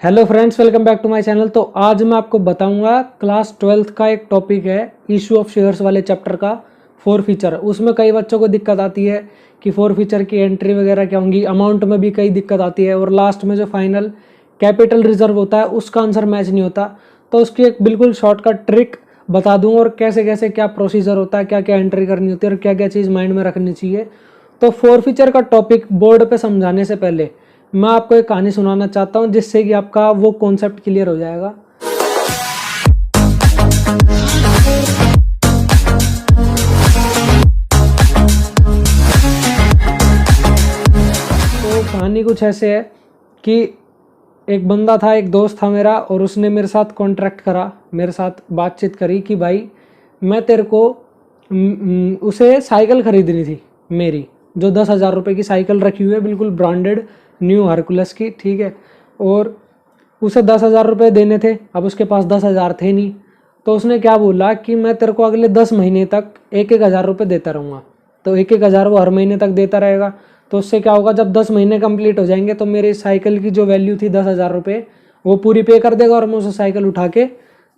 Hello friends, welcome back to my channel. तो आज मैं आपको बताऊंगा क्लास 12th का एक टॉपिक है इशू ऑफ शेयर्स वाले चैप्टर का फोर फीचर। उसमें कई बच्चों को दिक्कत आती है कि फोर फीचर की एंट्री वगैरह क्या होंगी, अमाउंट में भी कई दिक्कत आती है और लास्ट में जो फाइनल कैपिटल रिजर्व होता है उसका आंसर मैच नहीं होता। तो उसकी एक बिल्कुल शॉर्टकट ट्रिक बता दूँ और कैसे कैसे क्या प्रोसीजर होता है, क्या क्या एंट्री करनी होती है और क्या क्या चीज़ माइंड में रखनी चाहिए। तो फोर फीचर का टॉपिक बोर्ड पे समझाने से पहले मैं आपको एक कहानी सुनाना चाहता हूँ जिससे कि आपका वो कॉन्सेप्ट क्लियर हो जाएगा। तो कहानी कुछ ऐसे है कि एक बंदा था, एक दोस्त था मेरा, और उसने मेरे साथ कॉन्ट्रैक्ट करा, मेरे साथ बातचीत करी कि भाई मैं तेरे को उसे साइकिल खरीदनी थी मेरी, जो 10,000 रुपये की साइकिल रखी हुई है, बिल्कुल ब्रांडेड न्यू हरकुलस की, ठीक है। और उसे 10,000 रुपये देने थे। अब उसके पास 10,000 थे नहीं, तो उसने क्या बोला कि मैं तेरे को अगले 10 महीने तक 1,000 रुपये देता रहूँगा। तो 1,000 वो हर महीने तक देता रहेगा। तो उससे क्या होगा, जब 10 महीने कंप्लीट हो जाएंगे तो मेरी साइकिल की जो वैल्यू थी 10,000 रुपये वो पूरी पे कर देगा और मैं उसे साइकिल उठा के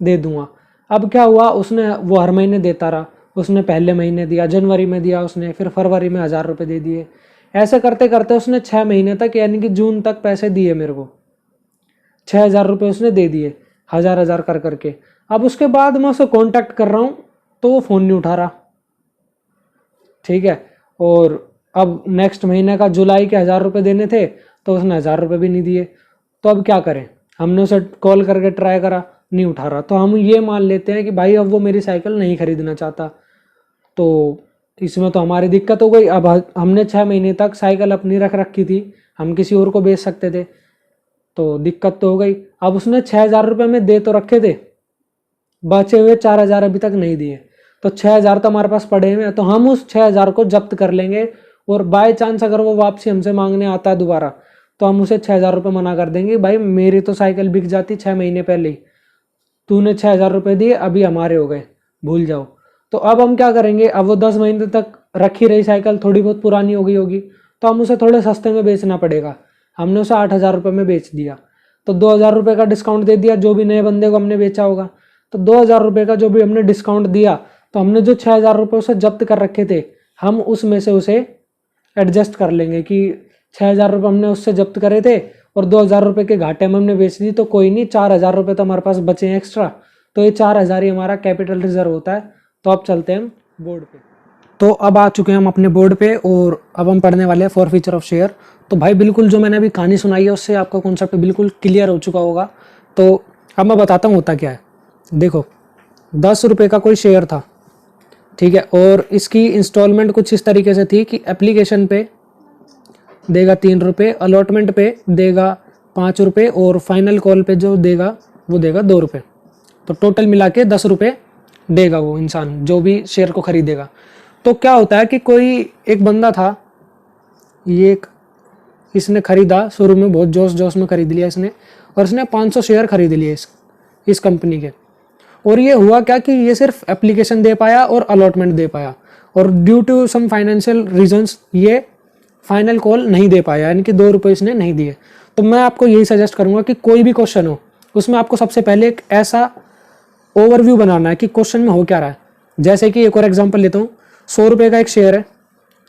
दे दूँगा। अब क्या हुआ, उसने वो हर महीने देता रहा। उसने पहले महीने दिया, जनवरी में दिया उसने, फिर फरवरी में 1,000 रुपये दे दिए। ऐसे करते करते उसने 6 महीने तक यानी कि जून तक पैसे दिए मेरे को। 6,000 रुपये उसने दे दिए, हज़ार हज़ार कर करके। अब उसके बाद मैं उसे कांटेक्ट कर रहा हूँ तो वो फ़ोन नहीं उठा रहा, ठीक है। और अब नेक्स्ट महीने का जुलाई के 1,000 रुपये देने थे तो उसने 1,000 रुपये भी नहीं दिए। तो अब क्या करें, हमने उसे कॉल करके ट्राई करा, नहीं उठा रहा। तो हम ये मान लेते हैं कि भाई अब वो मेरी साइकिल नहीं खरीदना चाहता। तो इसमें तो हमारी दिक्कत हो गई। अब हमने 6 महीने तक साइकिल अपनी रख रखी थी, हम किसी और को बेच सकते थे, तो दिक्कत तो हो गई। अब उसने 6,000 रुपये में दे तो रखे थे, बचे हुए 4,000 अभी तक नहीं दिए। तो 6,000 तो हमारे पास पड़े हुए हैं, तो हम उस 6,000 को जब्त कर लेंगे। और बाय चांस अगर वो वापसी हमसे मांगने आता है दोबारा, तो हम उसे 6,000 रुपये मना कर देंगे। भाई मेरी तो साइकिल बिक जाती 6 महीने पहले ही, तूने 6,000 रुपये दिए, अभी हमारे हो गए, भूल जाओ। तो अब हम क्या करेंगे, अब वो 10 महीने तक रखी रही साइकिल थोड़ी बहुत पुरानी हो गई होगी, तो हम उसे थोड़े सस्ते में बेचना पड़ेगा। हमने उसे 8,000 रुपये में बेच दिया, तो 2,000 रुपये का डिस्काउंट दे दिया जो भी नए बंदे को हमने बेचा होगा। तो 2,000 रुपये का जो भी हमने डिस्काउंट दिया, तो हमने जो 6,000 रुपये उसे जब्त कर रखे थे, हम उसमें से उसे एडजस्ट कर लेंगे कि 6,000 रुपये हमने उससे जब्त करे थे और 2,000 रुपये के घाटे में हमने बेच दी, तो कोई नहीं, 4,000 रुपये तो हमारे पास बचे हैं एक्स्ट्रा। तो ये 4,000 ही हमारा कैपिटल रिजर्व होता है। तो अब चलते हैं बोर्ड पे। तो अब आ चुके हैं हम अपने बोर्ड पे और अब हम पढ़ने वाले हैं फोर फीचर ऑफ शेयर। तो भाई बिल्कुल जो मैंने अभी कहानी सुनाई है उससे आपका कॉन्सेप्ट बिल्कुल क्लियर हो चुका होगा। तो अब मैं बताता हूँ होता क्या है। देखो, 10 रुपये का कोई शेयर था, ठीक है, और इसकी इंस्टॉलमेंट कुछ इस तरीके से थी कि एप्लीकेशन पे देगा 3 रुपये, अलॉटमेंट पे देगा 5 रुपये और फाइनल कॉल पे जो देगा वो देगा 2 रुपये। तो टोटल मिला के 10 रुपये देगा वो इंसान जो भी शेयर को खरीदेगा। तो क्या होता है कि कोई एक बंदा था, ये इसने खरीदा, शुरू में बहुत जोश जोश में खरीद लिया इसने, और इसने 500 शेयर खरीद लिए इस कंपनी के। और ये हुआ क्या कि ये सिर्फ एप्लीकेशन दे पाया और अलॉटमेंट दे पाया, और due to some financial reasons ये फाइनल कॉल नहीं दे पाया, यानी कि 2 रुपये इसने नहीं दिए। तो मैं आपको यही सजेस्ट करूंगा कि कोई भी क्वेश्चन हो उसमें आपको सबसे पहले एक ऐसा ओवरव्यू बनाना है कि क्वेश्चन में हो क्या रहा है। जैसे कि एक और एग्जांपल लेता हूँ, 100 रुपये का एक शेयर है,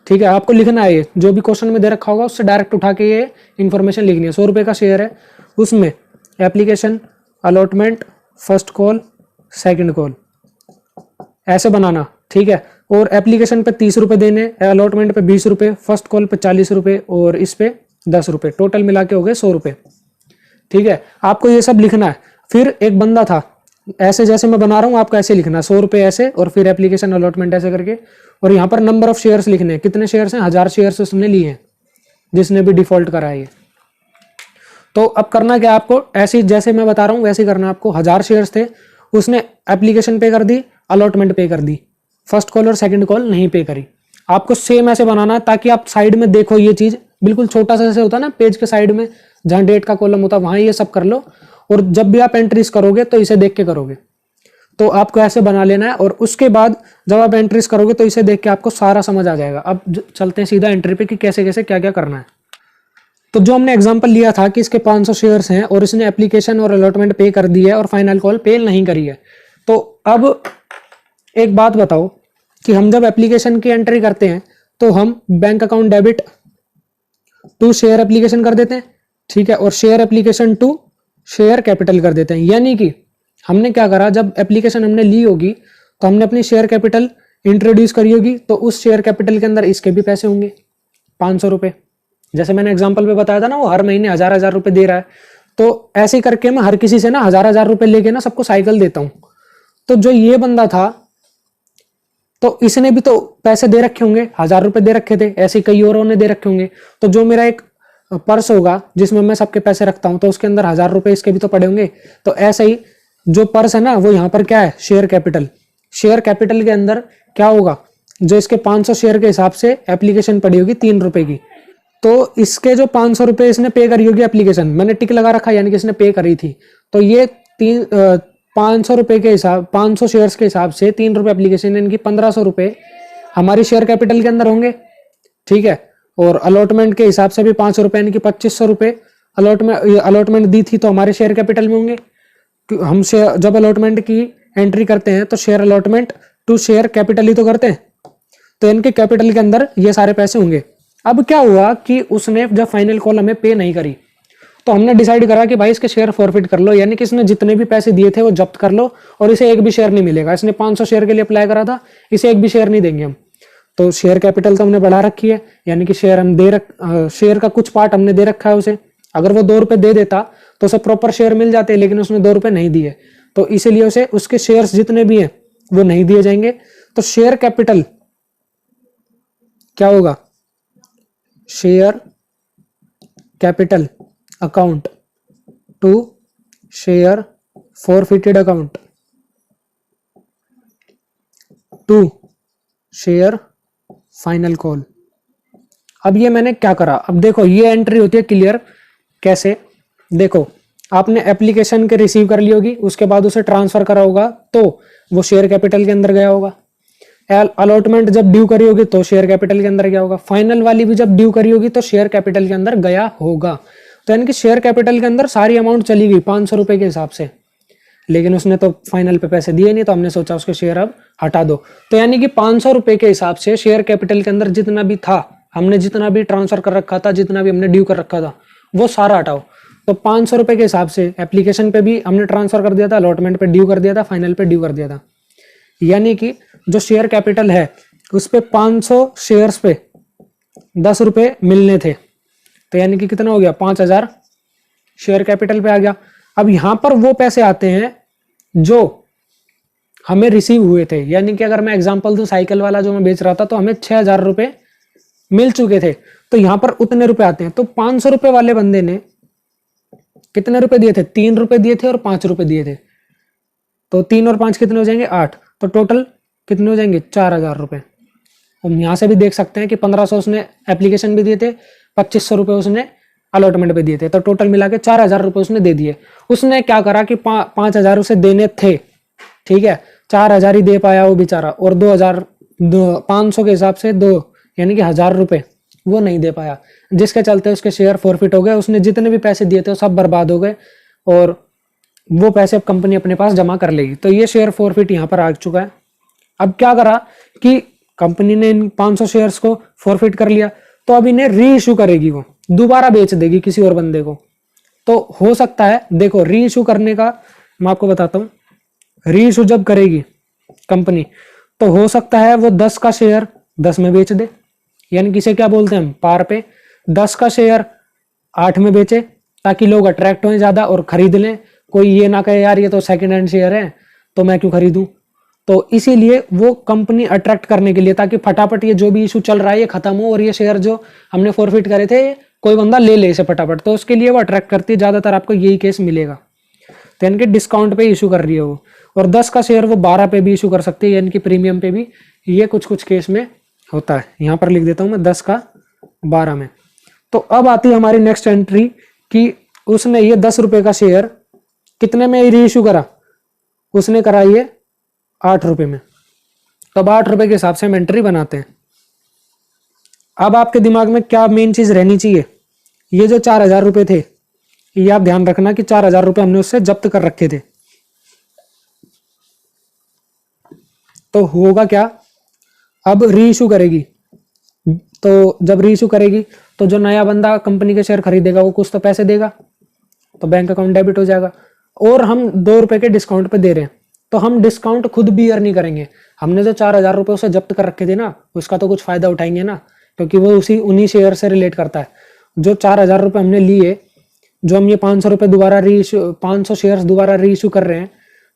ठीक है, आपको लिखना है, ये जो भी क्वेश्चन में दे रखा होगा उससे डायरेक्ट उठा के ये इन्फॉर्मेशन लिखनी है। 100 रुपये का शेयर है, उसमें application, allotment, first call, second call, ऐसे बनाना, ठीक है। और एप्लीकेशन पे 30 रुपये देने, अलॉटमेंट पे 20 रुपये, फर्स्ट कॉल पे 40 रुपये और इस पे 10 रुपये, टोटल मिला के हो गए 100 रुपये, ठीक है। आपको ये सब लिखना है। फिर एक बंदा था, ऐसे जैसे मैं बना रहा हूँ आपको ऐसे लिखना है, 100 रुपये ऐसे और फिर एप्लीकेशन अलॉटमेंट ऐसे करके, और यहाँ पर नंबर ऑफ शेयर्स लिखने हैं, कितने शेयर्स हैं, 1,000 शेयर्स उसने लिए हैं जिसने भी डिफॉल्ट करा है ये। तो अब करना क्या आपको, ऐसे जैसे मैं बता रहा हूँ वैसे करना आपको। 1,000 शेयर्स थे, उसने एप्लीकेशन पे कर दी, अलॉटमेंट पे कर दी, फर्स्ट कॉल और सेकंड कॉल नहीं पे करी। आपको सेम ऐसे बनाना है ताकि आप साइड में देखो ये चीज, बिल्कुल छोटा सा जैसे होता है ना पेज के साइड में जहां डेट का कॉलम होता है वहां ये सब कर लो, और जब भी आप एंट्रीज करोगे तो इसे देख के करोगे। तो आपको ऐसे बना लेना है, और उसके बाद जब आप एंट्रीज करोगे तो इसे देख के आपको सारा समझ आ जाएगा। अब चलते हैं सीधा एंट्री पे कि कैसे कैसे क्या क्या करना है। तो जो हमने एग्जांपल लिया था कि इसके 500 शेयर्स हैं और इसने एप्लीकेशन और अलॉटमेंट पे कर दी है और फाइनल कॉल पे नहीं करी है, तो अब एक बात बताओ कि हम जब एप्लीकेशन की एंट्री करते हैं तो हम bank account debit to share application कर देते हैं, ठीक है, और share application to share capital कर देते हैं। यानी कि हमने क्या करा, जब एप्लीकेशन हमने ली होगी तो हमने अपनी शेयर कैपिटल इंट्रोड्यूस करी होगी, तो उस शेयर कैपिटल के अंदर इसके भी पैसे होंगे 500 रुपए। जैसे मैंने एग्जाम्पल पे बताया था ना, वो हर महीने 1000 रुपए दे रहा है, तो ऐसे करके मैं हर किसी से ना 1000 रुपए लेके ना सबको साइकिल देता हूं। तो जो ये बंदा था तो इसने भी तो पैसे दे रखे होंगे, 1000 रुपए दे रखे थे, ऐसे कई औरों ने दे रखे होंगे। तो जो मेरा एक पर्स होगा जिसमें मैं सबके पैसे रखता हूं, तो उसके अंदर 1000 रुपए इसके भी तो पड़े होंगे। तो ऐसे ही जो पर्स है ना, वो यहाँ पर क्या है, शेयर कैपिटल। शेयर कैपिटल के अंदर क्या होगा, जो इसके 500 शेयर के हिसाब से एप्लीकेशन पड़ी होगी 3 रुपए की, तो इसके जो 500 रुपए इसने पे करी होगी एप्लीकेशन, मैंने टिक लगा रखा यानी कि इसने पे करी थी, तो ये 500 रुपए के हिसाब 500 शेयर्स के हिसाब से 3 रुपए एप्लीकेशन, यानी कि 1500 रुपए हमारी शेयर कैपिटल के अंदर होंगे, ठीक है। और अलॉटमेंट के हिसाब से भी 500 रुपए यानी कि 2500 रुपए अलॉटमेंट दी थी तो हमारे शेयर कैपिटल में होंगे। हम जब अलॉटमेंट की एंट्री करते हैं तो share allotment to share capital ही तो करते हैं, तो इनके कैपिटल के अंदर ये सारे पैसे होंगे। अब क्या हुआ कि उसने जब फाइनल कॉल हमें पे नहीं करी, तो हमने डिसाइड करा कि भाई इसके शेयर फॉरफिट कर लो, यानी कि इसने जितने भी पैसे दिए थे वो जब्त कर लो और इसे एक भी शेयर नहीं मिलेगा। इसने 500 शेयर के लिए अप्लाई करा था, इसे एक भी शेयर नहीं देंगे हम। तो शेयर कैपिटल तो हमने बढ़ा रखी है, यानी कि शेयर हम शेयर का कुछ पार्ट हमने दे रखा है उसे। अगर वो 2 रुपए दे देता तो उसे प्रॉपर शेयर मिल जाते, लेकिन उसने 2 रुपए नहीं दिए, तो इसीलिए उसे उसके शेयर्स जितने भी हैं वो नहीं दिए जाएंगे। तो शेयर कैपिटल क्या होगा, share capital account to share forfeited account to share final call. अब ये मैंने क्या करा, अब देखो ये एंट्री होती है क्लियर कैसे। देखो आपने एप्लीकेशन के रिसीव कर ली होगी, उसके बाद उसे ट्रांसफर करा होगा तो वो शेयर कैपिटल के अंदर गया होगा। अलॉटमेंट जब ड्यू करी होगी तो शेयर कैपिटल के अंदर गया होगा। फाइनल वाली भी जब ड्यू करी होगी तो शेयर कैपिटल के अंदर गया होगा। तो यानी कि शेयर कैपिटल के अंदर सारी अमाउंट चली गई 500 रुपए के हिसाब से, लेकिन उसने तो फाइनल पे पैसे दिए नहीं, तो हमने सोचा उसके शेयर अब हटा दो। तो यानी कि 500 रुपए के हिसाब से शेयर कैपिटल के अंदर जितना भी था, हमने जितना भी ट्रांसफर कर रखा था, जितना भी हमने ड्यू कर रखा था, वो सारा हटाओ। तो 500 रुपए के हिसाब से एप्लीकेशन पे भी हमने ट्रांसफर कर दिया था, अलॉटमेंट पे ड्यू कर दिया था, फाइनल पे ड्यू कर दिया था। यानी कि जो शेयर कैपिटल है उस पे 500 शेयर्स पे 10 रुपए मिलने थे, तो यानी कि कितना हो गया, 5000 शेयर कैपिटल पे आ गया। अब यहां पर वो पैसे आते हैं जो हमें रिसीव हुए थे, यानी कि अगर मैं एग्जांपल दूं, साइकिल वाला जो मैं बेच रहा था तो हमें 6000 रुपए मिल चुके थे, तो यहां पर उतने रुपए आते हैं। तो 500 रुपए वाले बंदे ने कितने रुपए दिए थे, 3 रुपए दिए थे और 5 रुपए दिए थे, तो 3 और 5 कितने हो जाएंगे, 8, तो टोटल कितने हो जाएंगे, 4000 रुपए। हम यहाँ से भी देख सकते हैं कि 1500 उसने एप्लीकेशन भी दिए थे, 2500 रुपए उसने अलॉटमेंट पे दिए थे, तो टोटल मिला के 4000 रुपए उसने दे दिए। उसने क्या करा कि 5000 उसे देने थे, ठीक है, 4000 ही दे पाया वो बेचारा, और 500 के हिसाब से 2 यानी कि 1000 रुपए वो नहीं दे पाया, जिसके चलते उसके शेयर फॉरफिट हो गए। उसने जितने भी पैसे दिए थे वो सब बर्बाद हो गए और वो पैसे अब कंपनी अपने पास जमा कर लेगी। तो ये शेयर फॉरफिट यहाँ पर आ चुका है। अब क्या करा कि कंपनी ने इन 500 शेयर्स को फॉरफिट कर लिया, तो अब इन्हें री इशू करेगी, वो दोबारा बेच देगी किसी और बंदे को। तो हो सकता है, देखो री इशू करने का मैं आपको बताता हूँ, री इशू जब करेगी कंपनी तो हो सकता है वो 10 का शेयर 10 में बेच दे, यानी कि इसे क्या बोलते हैं हम, पार पे 10 का शेयर 8 में बेचे, ताकि लोग अट्रैक्ट हों ज्यादा और खरीद लें। कोई ये ना कहे यार ये तो सेकंड हैंड शेयर है तो मैं क्यों खरीदूं। तो इसीलिए वो कंपनी अट्रैक्ट करने के लिए, ताकि फटाफट ये जो भी इशू चल रहा है ये खत्म हो और ये शेयर जो हमने फॉरफिट करे थे कोई बंदा ले ले इसे फटाफट, तो उसके लिए वो अट्रैक्ट करती है। ज्यादातर आपको यही केस मिलेगा, तो यानी कि डिस्काउंट पे इशू कर रही है वो। और 10 का शेयर वो 12 पे भी इशू कर सकती है, यानी कि प्रीमियम पे भी। ये कुछ कुछ केस में होता है। यहाँ पर लिख देता हूँ मैं 10 का 12 में। तो अब आती है हमारी नेक्स्ट एंट्री कि उसने ये 10 रुपए का शेयर कितने में री इशू करा, उसने करा ये 8 रुपए में। तो अब 8 रुपए के हिसाब से हम एंट्री बनाते हैं। अब आपके दिमाग में क्या मेन चीज रहनी चाहिए ये जो 4,000 रुपये थे, ये आप ध्यान रखना कि 4,000 रुपये हमने उससे जब्त कर रखे थे। तो होगा क्या, अब री इशू करेगी, तो जब री इशू करेगी तो जो नया बंदा कंपनी के शेयर खरीदेगा वो कुछ तो पैसे देगा, तो बैंक अकाउंट डेबिट हो जाएगा। और हम 2 रुपए के डिस्काउंट पे दे रहे हैं, तो हम डिस्काउंट खुद भी अर्न नहीं करेंगे। हमने जो 4,000 रुपये उसे जब्त कर रखे थे ना, उसका तो कुछ फायदा उठाएंगे ना, क्योंकि वो उन्हीं शेयर से रिलेट करता है। जो 4,000 रुपये हमने लिए, जो हम ये 500 रुपये दोबारा री इशू, 500 शेयर्स दोबारा री इशू कर रहे हैं,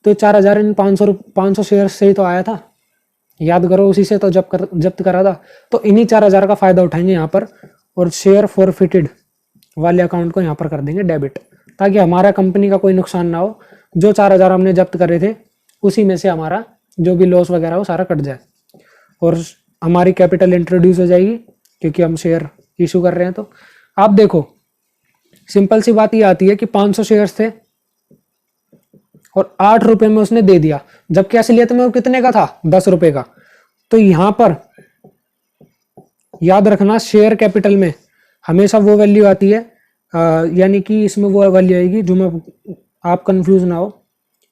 तो 4,000 इन 500 शेयर्स से ही तो आया था, याद करो, उसी से तो जब्त करा था। तो इन्हीं 4,000 का फायदा उठाएंगे यहाँ पर, और शेयर फॉरफिटेड वाले अकाउंट को यहाँ पर कर देंगे डेबिट, ताकि हमारा कंपनी का कोई नुकसान ना हो। जो 4,000 हमने जब्त करे थे उसी में से हमारा जो भी लॉस वगैरह हो सारा कट जाए, और हमारी कैपिटल इंट्रोड्यूस हो जाएगी, क्योंकि हम शेयर इशू कर रहे हैं। तो आप देखो, सिंपल सी बात ये आती है कि 500 शेयर्स थे और 8 रुपए में उसने दे दिया, जबकि असलियत में वो कितने का था, 10 रुपए का। तो यहां पर याद रखना, शेयर कैपिटल में हमेशा वो वैल्यू आती है, यानी कि इसमें वो वैल्यू आएगी जो मैं, आप कंफ्यूज ना हो,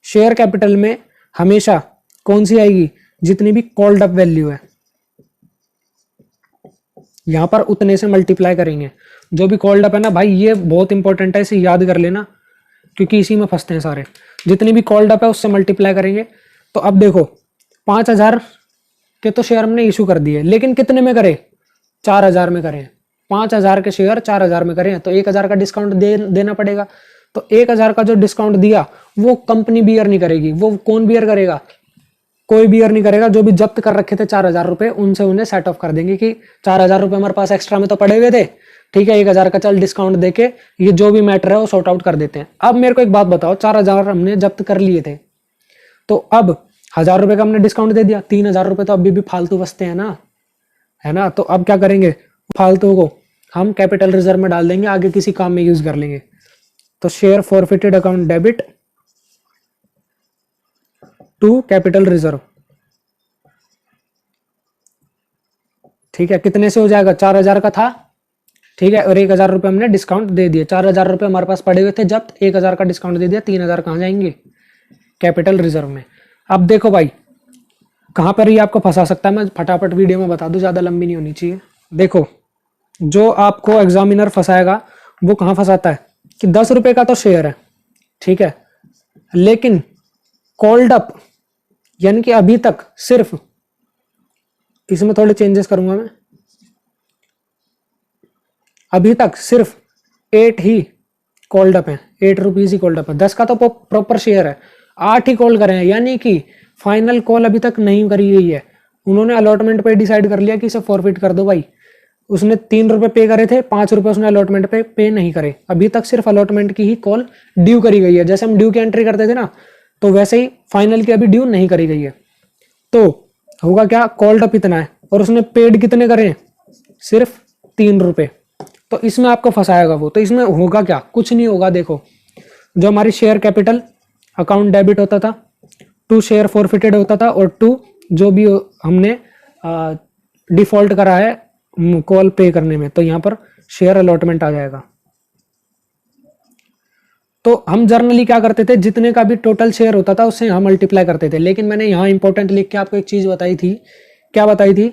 शेयर कैपिटल में हमेशा कौन सी आएगी, जितनी भी कॉल्ड अप वैल्यू है, यहां पर उतने से मल्टीप्लाई करेंगे। जो भी कॉल्ड अप है ना भाई, ये बहुत इंपॉर्टेंट है, इसे याद कर लेना, क्योंकि इसी में फंसते हैं सारे। जितनी भी कॉल्ड अप है उससे मल्टीप्लाई करेंगे। तो अब देखो, 5,000 के तो शेयर हमने इशू कर दिए, लेकिन कितने में करे, 4,000 में करें। 5,000 के शेयर 4,000 में करें तो 1,000 का डिस्काउंट देना पड़ेगा। तो 1,000 का जो डिस्काउंट दिया वो कंपनी बियर नहीं करेगी। वो कौन बियर करेगा, कोई बियर नहीं करेगा। जो भी जब्त कर रखे थे 4,000 रुपए, उनसे उन्हें सेट ऑफ कर देंगे कि 4,000 रुपए हमारे पास एक्स्ट्रा में तो पड़े हुए थे, ठीक है, 1,000 का चल डिस्काउंट देके ये जो भी मैटर है वो सॉर्ट आउट कर देते हैं। अब मेरे को एक बात बताओ, 4,000 हमने जब्त कर लिए थे, तो अब 1,000 रुपए का हमने डिस्काउंट दे दिया, 3,000 रुपए तो अभी भी फालतू बचते हैं ना, है ना। तो अब क्या करेंगे, फालतू को हम कैपिटल रिजर्व में डाल देंगे, आगे किसी काम में यूज कर लेंगे। तो share forfeited account debit to capital reserve, ठीक है। कितने से हो जाएगा, 4,000 का था, ठीक है, और 1,000 रुपए हमने डिस्काउंट दे दिए। 4,000 रुपए हमारे पास पड़े हुए थे जब्त, 1,000 का डिस्काउंट दे दिया, 3,000 कहाँ जाएंगे, कैपिटल रिजर्व में। अब देखो भाई, कहां पर ही आपको फंसा सकता है, मैं फटाफट वीडियो में बता दूं, ज्यादा लंबी नहीं होनी चाहिए। देखो, जो आपको एग्जामिनर फंसाएगा वो कहां फंसाता है कि 10 रुपए का तो शेयर है, ठीक है, लेकिन कॉल्ड अप, यानी कि अभी तक सिर्फ, इसमें थोड़े चेंजेस करूंगा मैं, अभी तक सिर्फ 8 ही कॉल्ड अप है, 8 रुपीज ही कॉल्ड अप है। 10 का तो प्रॉपर शेयर है, 8 ही कॉल करे हैं, यानी कि फाइनल कॉल अभी तक नहीं करी गई है। उन्होंने अलॉटमेंट पे डिसाइड कर लिया कि इसे फॉरफिट कर दो भाई। उसने 3 रुपए पे करे थे, 5 रुपए उसने अलॉटमेंट पे नहीं करे। अभी तक सिर्फ अलॉटमेंट की ही कॉल ड्यू करी गई है। जैसे हम ड्यू की एंट्री करते थे ना, तो वैसे ही फाइनल की अभी ड्यू नहीं करी गई है। तो होगा क्या, कॉल्ड अप इतना है और उसने पेड कितने करे, सिर्फ 3 रुपए। तो इसमें आपको फंसाएगा वो। तो इसमें होगा क्या, कुछ नहीं होगा। देखो, जो हमारी शेयर कैपिटल अकाउंट डेबिट होता था, 2 शेयर फॉरफिटेड होता था, और 2 जो भी हमने डिफॉल्ट करा है कॉल पे करने में, तो यहाँ पर शेयर अलॉटमेंट आ जाएगा। तो हम जर्नली क्या करते थे, जितने का भी टोटल शेयर होता था उससे यहाँ मल्टीप्लाई करते थे। लेकिन मैंने यहाँ इंपॉर्टेंट लिख के आपको एक चीज बताई थी, क्या बताई थी,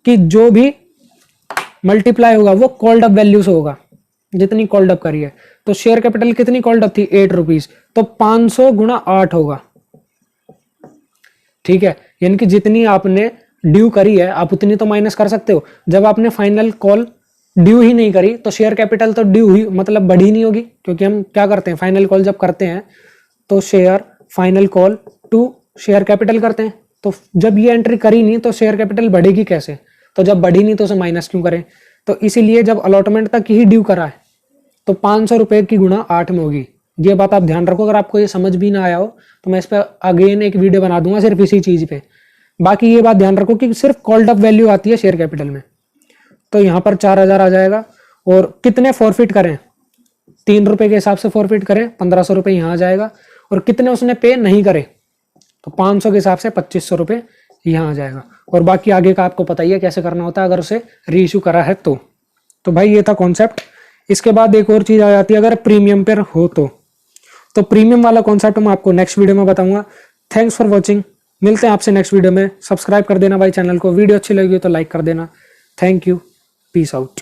कि जो भी मल्टीप्लाई होगा वो कॉल्ड अप वैल्यू से होगा, जितनी कॉल्ड अप करी है। तो शेयर कैपिटल कितनी कॉल्ड अप थी, 8 रुपीज, तो 500 गुणा 8 होगा, ठीक है। यानी कि जितनी आपने ड्यू करी है आप उतनी तो माइनस कर सकते हो। जब आपने फाइनल कॉल ड्यू ही नहीं करी तो शेयर कैपिटल तो ड्यू ही मतलब बढ़ी नहीं होगी, क्योंकि हम क्या करते हैं, फाइनल कॉल जब करते हैं तो share final call to share capital करते हैं। तो जब ये एंट्री करी नहीं तो शेयर कैपिटल बढ़ेगी कैसे, तो जब बढ़ी नहीं तो उसे माइनस क्यों करें। तो इसीलिए जब अलॉटमेंट तक ही ड्यू करा है तो 500 रुपए की गुणा 8 में होगी। ये बात आप ध्यान रखो। अगर आपको ये समझ भी ना आया हो तो मैं इस पर अगेन एक वीडियो बना दूंगा सिर्फ इसी चीज पे। बाकी ये बात ध्यान रखो कि सिर्फ कॉल्ड अप वैल्यू आती है शेयर कैपिटल में। तो यहाँ पर 4,000 आ जाएगा, और कितने फॉरफिट करें, 3 रुपए के हिसाब से फॉरफिट करें, 1,500 रुपए यहाँ आ जाएगा। और कितने उसने पे नहीं करे तो 500 के हिसाब से 2,500 रुपए यहाँ आ जाएगा। और बाकी आगे का आपको पता ही है कैसे करना होता है अगर उसे री इशू करा है तो भाई ये था कॉन्सेप्ट। इसके बाद एक और चीज आ जाती है, अगर प्रीमियम पर हो तो प्रीमियम वाला कॉन्सेप्ट मैं आपको नेक्स्ट वीडियो में बताऊंगा। थैंक्स फॉर वॉचिंग, मिलते हैं आपसे नेक्स्ट वीडियो में। सब्सक्राइब कर देना भाई चैनल को, वीडियो अच्छी लगी हो तो लाइक कर देना। Thank you, peace out.